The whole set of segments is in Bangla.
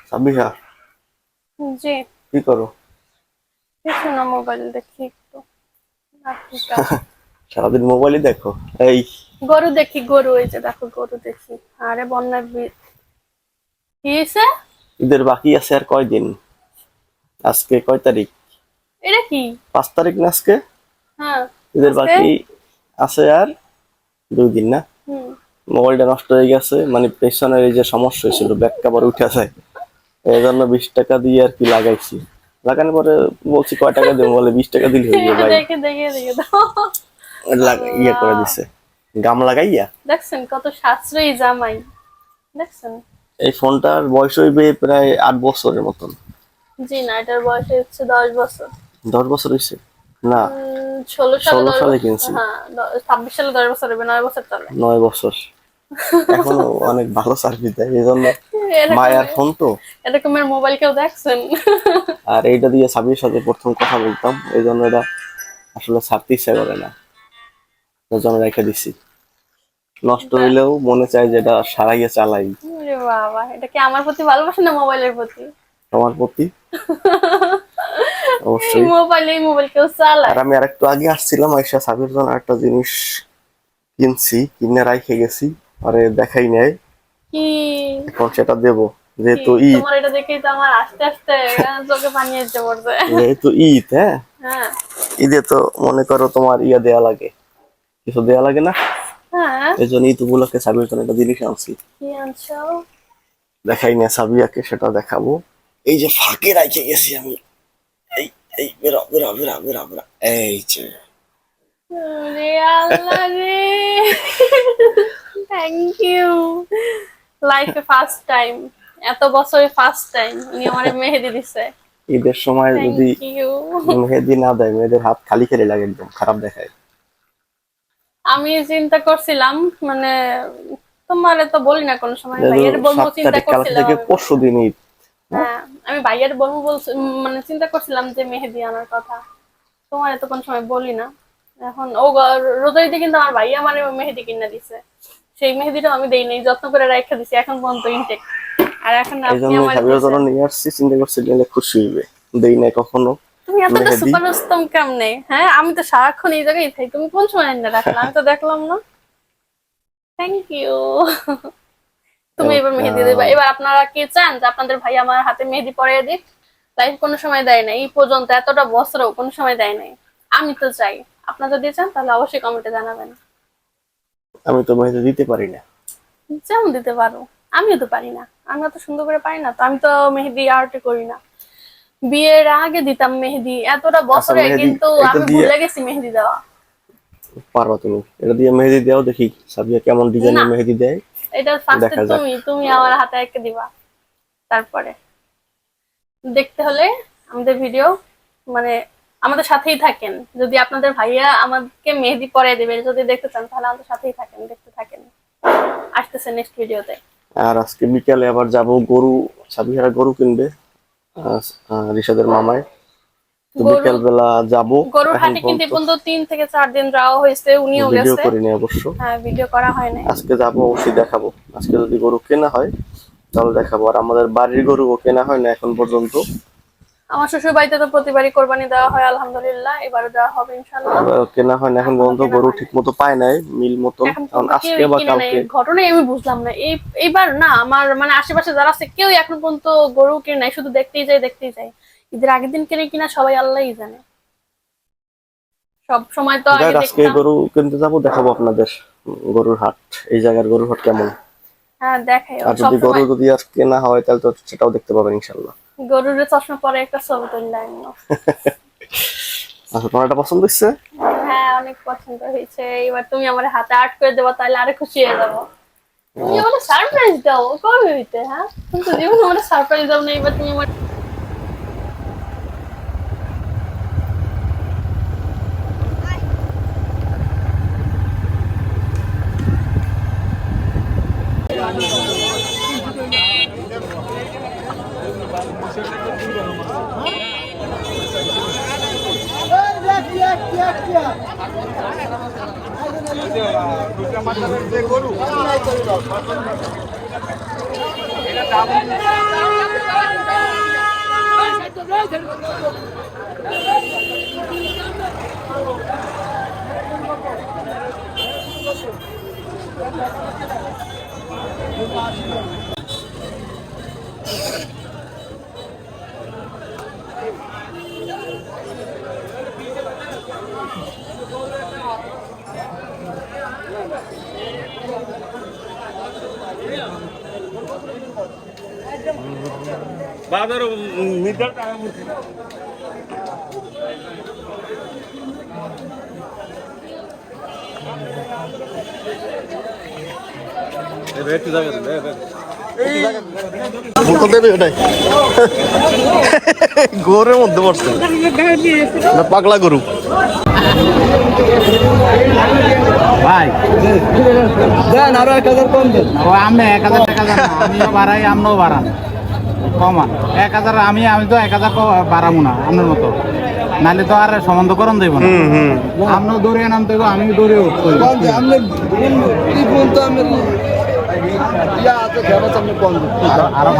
সাবিহা, জি। কি করো? কিছু না, মোবাইল দেখি একটু। আর কি কাজ? সারাদিন মোবাইলই দেখো? এই গরু দেখি, গরু, এই যে দেখো গরু দেখি। আরে বন্যার কি হয়েছে? ঈদের বাকি আছে আর কয়দিন? আজকে কয় তারিখ? এটা কি? 5 তারিখ না আজকে? হ্যাঁ। ঈদের আজকে বাকি আছে আর 2 দিন না? হুম। মোবাইলটা নষ্ট হয়ে গেছে, মানে পেছনের এই যে সমস্যা হয়েছিল, ব্যাক কভার উঠে যায়, এই জন্য 20 টাকা দিয়ে আর কি লাগাইছি। লাগানোর পরে বলছি কয় টাকা দেবো, বলে 20 টাকা দিলে হয়ে যাবে এটা ভাই। দেখে দেখে দেখে দাও। ইয়ে করে আল্লাহ, দিছে, গাম লাগাইয়া। দেখছেন কত সাশ্রয়ী জামাই? দেখছেন? এই ফোনটার বয়স হইবে প্রায় 8 বছরের মতন। জি না, এটার বয়স হচ্ছে 10 বছর। 10 বছর হয়েছে না? 16 সালে 16 দশ সালে বছর কিনছি। হ্যাঁ, 26 সালে 10 বছর হবে, 9 বছর চলে। 9 বছর। এখনো অনেক ভালো সার্ভিস দেয়, এই জন্য। এরকম মায়ার ফোন তো। এরকমের মোবাইল কেউ দেখছেন? আর এইটা দিয়ে সাবির সাথে প্রথম কথা বলতাম, এই জন্য এটা আসলে ছাড়তে ইচ্ছা করে না, এই জন্য রেখে দিছি। নষ্ট হইলেও মনে চায় যে এটা সারাইয়া চালাই। আরে বাবা, এটা কি আমার প্রতি ভালোবাসা না মোবাইলের প্রতি? তোমার প্রতি এই অবশ্যই। মোবাইল কেউ আর চালায়? আমি আরেকটু আগে আসছিলাম, আইসা সাবির জন্য একটা জিনিস কিনছি, কিনে রাইখে গেছি, আরে দেখাই নাই। কি? এখন সেটা দেবো, কি? যেহেতু ঈদ। তোমার এটা দেখেই তো আমার আস্তে আস্তে চোখে পানি এসে পড়ছে। যেহেতু ঈদ, হ্যাঁ, হ্যাঁ। ঈদে তো মনে করো তোমার ইয়া দেয়া লাগে, কিছু দেয়া লাগে না? হ্যাঁ। এই জন্য ঈদ উপলক্ষে সাবির জন্য একটা জিনিস আনছি। কি আনছো? দেখাই না সাবিয়াকে, সেটা দেখাবো। এই যে ফাঁকে রাখে গেছি আমি। এই এই বেরো বেরো বেরো বেরো বেরো, এই যে। রে আল্লাহ রে, থ্যাংক ইউ। লাইফে ফার্স্ট টাইম, এত বছরে ফার্স্ট টাইম উনি আমারে মেহেদি দিছে। ঈদের সময় থ্যাংক যদি ইউ। মেহেদি না দেয়, মেয়েদের হাত খালি খালি লাগে, একদম খারাপ দেখায়। আমি চিন্তা করছিলাম, মানে তোমারে তো বলি না কোনো সময়, যেহেতু ভাইয়ের বলবো সাত চিন্তা তারিখ কালকে করছিলাম থেকে আমি পরশু বলছিলাম। দিন ঈদ। হ্যাঁ, হ্যাঁ, আমি ভাইয়ের বলবো বলছি, মানে চিন্তা করছিলাম যে মেহেদি আনার কথা। তোমার তো কোনো সময় বলি না। এখন ও রোজার ঈদে কিন্তু আমার ভাই আমার মেহেদি কিনে দিছে। সেই মেহেদিটা আমি দেই নাই, যত্ন করে রাখা দিছি এখন পর্যন্ত ইনটেক। আর এখন এই আপনি জন্য আমার সাবিয়ার জন্য দিছেন। নিয়ে আসছি, চিন্তা করছি নিলে খুশি হইবে। দেই নাই কখনো তুমি এতটা মেহেদি। সুপার উত্তম কেমনে? হ্যাঁ, আমি তো সারাক্ষণ এই জায়গায় থাকি, তুমি কোন সময় এনে রাখলা? আমি তো দেখলাম না। Thank you. তুমি এবার মেহেদি দেবা। ওয়েলকাম। এবার আপনারা কি চান যে আপনাদের ভাই আমার হাতে মেহেদি পরিয়ে দিক? লাইফ কোনো সময় দেয় না, এই পর্যন্ত এতটা বছরও কোনো সময় দেয় নাই। আমি তো চাই। আপনারা যদি চান তাহলে অবশ্যই কমেন্টে জানাবেন। আমি তো মেহেদি দিতে পারি না। যেমন দিতে পারো, আমিও তো পারি না। আমি অত সুন্দর করে পারি না তো, আমি তো মেহেদি আর্ট করি না। বিয়ের আগে দিতাম মেহেদি, এতটা আচ্ছা, বছরে মেহেদি কিন্তু এটা আমি দিয়ে ভুলে গেছি মেহেদি দেওয়া। পারবা তুমি? এটা দিয়ে মেহেদি দাও দেখি, সাবিয়া কেমন না, ডিজাইনের মেহেদি দেয়। এটা ফার্স্টে দেখা যাক। তুমি আমার হাতে এঁকে দিবা। তারপরে দেখতে হলে আমাদের ভিডিও, মানে আমাদের সাথেই থাকেন। যদি আপনাদের ভাইয়া আমাকে মেহেদি পরিয়ে দেবে যদি দেখতে চান, তাহলে আমাদের সাথেই থাকেন, দেখতে থাকেন। আসতেছে নেক্সট ভিডিওতে। আর আজকে বিকালে আবার যাব গরু, সাবিহারা গরু কিনবে, রিশাদের মামায়। তো গরু, বিকাল বেলা যাব। গরুর এখন হাটে কিন্তু পর্যন্ত এই পর্যন্ত 3 থেকে 4 দিন যাওয়া হয়েছে, উনিও ভিডিও গেছে। করিনি অবশ্য। হ্যাঁ, ভিডিও করা হয় নাই। আজকে যাব, অবশ্যই দেখাবো। আজকে যদি গরু কেনা হয় তাহলে দেখাবো। আর আমাদের বাড়ির গরু কেনা হয় না এখন পর্যন্ত। আমার শ্বশুর বাড়িতে তো প্রতিবারই কোরবানি দেওয়া হয়, আলহামদুলিল্লাহ, এবারও দেওয়া হবে ইনশাল্লাহ। এবার কেনা হয় না এখন এখনো পর্যন্ত, কেনা গরু হয় ঠিক নাই, মতো পায় নাই মিল মতন। এখন এখন পর্যন্ত আজকে কেউই বা কিনে নেই। কালকে। ঘটনাই আমি বুঝলাম না। এইবার না, আমার মানে আশেপাশে যারা আছে কেউই এখন পর্যন্ত গরু কিনে নাই, শুধু দেখতেই যায় দেখতেই যায়। ঈদের আগের দিন কিনে কিনা সবাই আল্লাহই জানে। সব সময় তো যাক, আগে আজকে দেখতাম। গরু কিনতে যাবো, দেখাবো আপনাদের গরুর হাট। এই জায়গার গরুর হাট কেমন। হ্যাঁ, দেখাই আর সব যদি গরু সময়। যদি আর কেনা হয় তাহলে তো সেটাও দেখতে পাবেন ইনশাল্লাহ। গরুর চশমা পরে একটা ছবি তুললে আমিও। আচ্ছা, তোমার এটা পছন্দ হচ্ছে? হ্যাঁ, অনেক পছন্দ হয়েছে। এবার তুমি আমার হাতে আর্ট করে দেবো, তাহলে আরো খুশি হয়ে যাবো। তুমি আমার সারপ্রাইজ দাও কবে হইতে? হ্যাঁ, তুমি তো জীবনে আমার সারপ্রাইজ দাও না, এবার তুমি আমার। গরু বাজার মিটার একটু জায়গা দেবে এটাই গরুর মধ্যে পড়ছে পাগলা গরু ভাই দেন আরো 1000 কম দেন ও আমি 1000 টাকা জানা আমিও বাড়াই আমরাও বাড়ান কমান 1000 আমি তো 1000 বাড়াবো না আপনার মতো নালে তো আর সম্বন্ধ করণ দেব না আপনিও দৌড়ে নামতে হবে আমিও দৌড়ে উঠতে আরো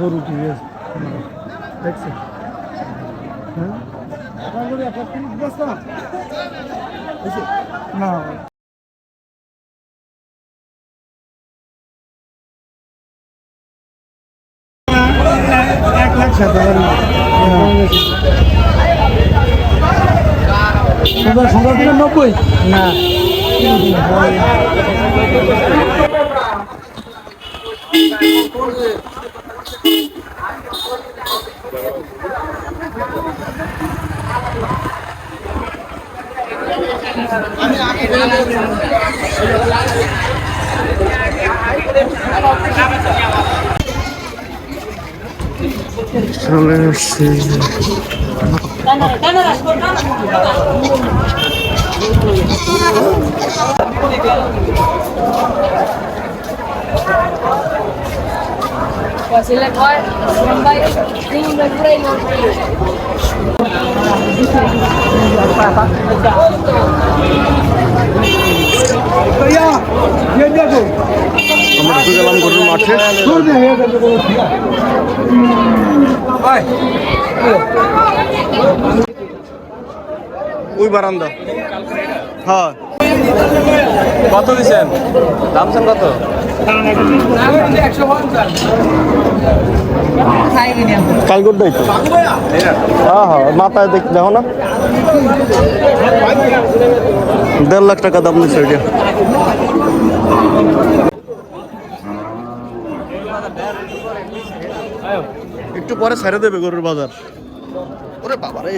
গরু ঠিক আছে দেখছেন না এক লাখ 90 না চলে আসছি Sila Kor, Mumbai, Mumbai, আমরা ঢুকে গেলাম গরুর মাঠে ওই বারান্দা হ্যাঁ কত দিছেন দামছেন কত কাল করে দেয় তো হ্যাঁ হ্যাঁ মাথায় দেখো না 1.5 লাখ টাকা দাম নিচ্ছে ওইটা একটু পরে ছেড়ে দেবে গরুর বাজার ওরে বাবা রে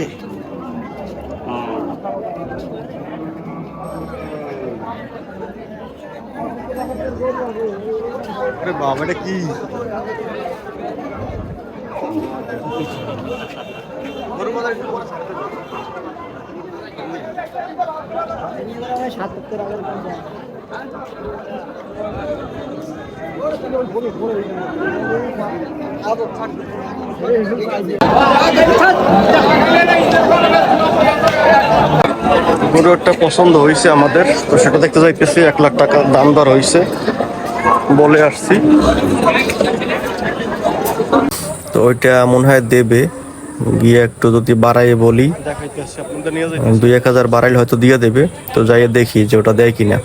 আরে বাবা এটা কি গরুর বাজার একটু পরে ছেড়ে দেবে গরু একটা পছন্দ হয়েছে আমাদের তো সেটা দেখতে যাইতেছি 1 লাখ টাকা দাম দর হয়েছে বলে আসছি তো ওইটা মনে হয় দেবে গিয়ে একটু যদি বাড়াই বলি 2-1000 বাড়াইলে হয়তো দিয়ে দেবে তো যাইয়ে দেখি যে ওটা দেয় কিনা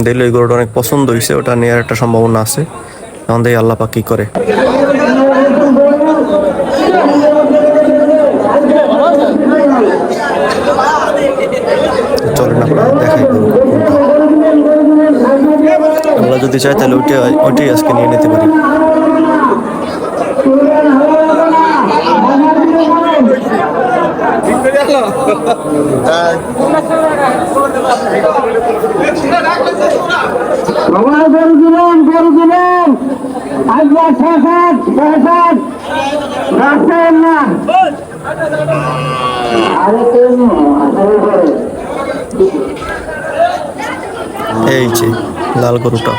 দিলে ওই গরুটা অনেক পছন্দ হয়েছে ওটা নেওয়ার একটা সম্ভাবনা আছে তখন দেখি আল্লাহ পাক কি করে চলেন আপনারা দেখাই গরু কোনটা আল্লাহ যদি চায় তাহলে ওইটাই আজকে নিয়ে নিতে পারি এই যে লাল গরুটা।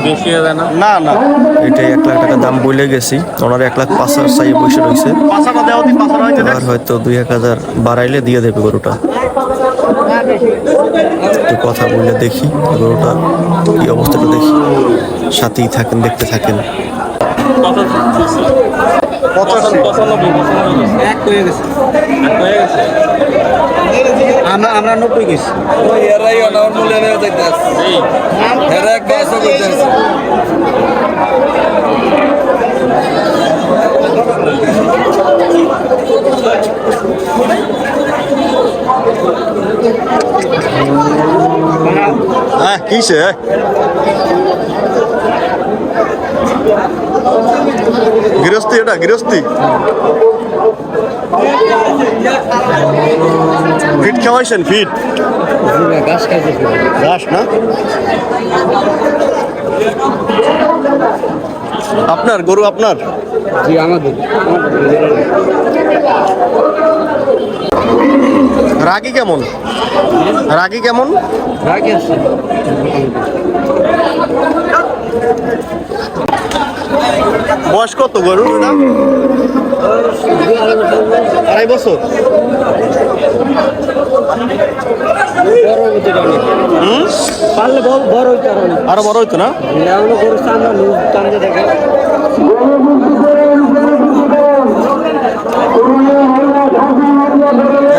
বেশি হয়ে যায় না? না না, এটাই 1 লাখ টাকা দাম বলে গেছি। ওনার 1,05,000 চাই বসে রয়েছে। আর হয়তো 2-1 হাজার বাড়াইলে দিয়ে দেবে গরুটা। একটু কথা বলে দেখি গরুটার কি অবস্থাটা দেখি। সাথেই থাকেন, দেখতে থাকেন। 1 হয়ে গেছে। আমরা 90 গেছি। হ্যাঁ কিসে গৃহস্থী, এটা গৃহস্থী ফিট খাওয়াইছেন? ফিট ঘাস না আপনার গরু? আপনার? জি আমাদের। রাগি কেমন? রাগি কেমন? রাখি আছে। বয়স কত গরুর? না 2.5 বছর। পারলে বড় হইতে পারো না। আরো বড় হইতো না? এগুলো গরু চামড়া লুজ টানতে দেখে।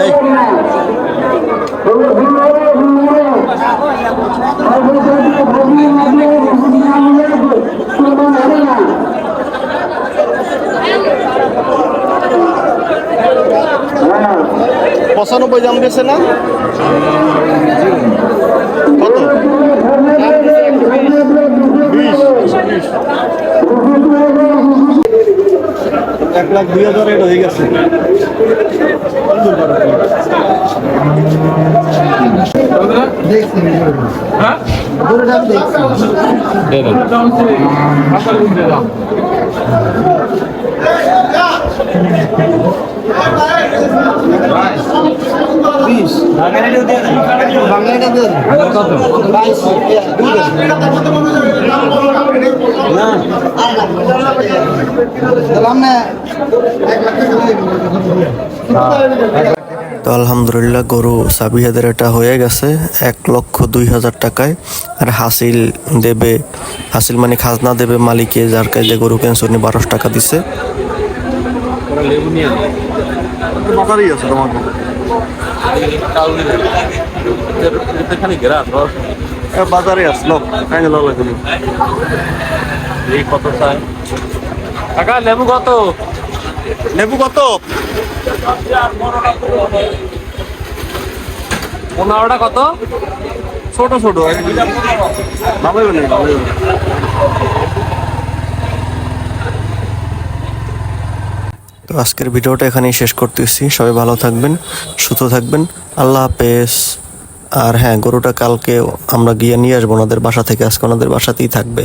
এই, পঁচানব্বই দাম গেছে না? কত? 1,02,000 রেট হয়ে গেছে। তো আলহামদুলিল্লাহ গরু সাবিহাদের এটা হয়ে গেছে 1,02,000 টাকায়। আর হাসিল দেবে, হাসিল মানে খাজনা দেবে মালিকে, যার কাছে গরু কেনছে উনি 1200 টাকা দিছে। বাজারই আছে তোমার বাজারে আসলো এই কত চাই? কাকা লেবু কত? লেবু কত? 15টা কত? ছোট ছোট তো আজকের ভিডিওটা এখানেই শেষ করতেছি। সবাই ভালো থাকবেন, সুস্থ থাকবেন। আল্লাহ হাফেজ। আর হ্যাঁ, গরুটা কালকে আমরা গিয়ে নিয়ে আসবো ওনাদের বাসা থেকে, আজকে ওনাদের বাসাতেই থাকবে।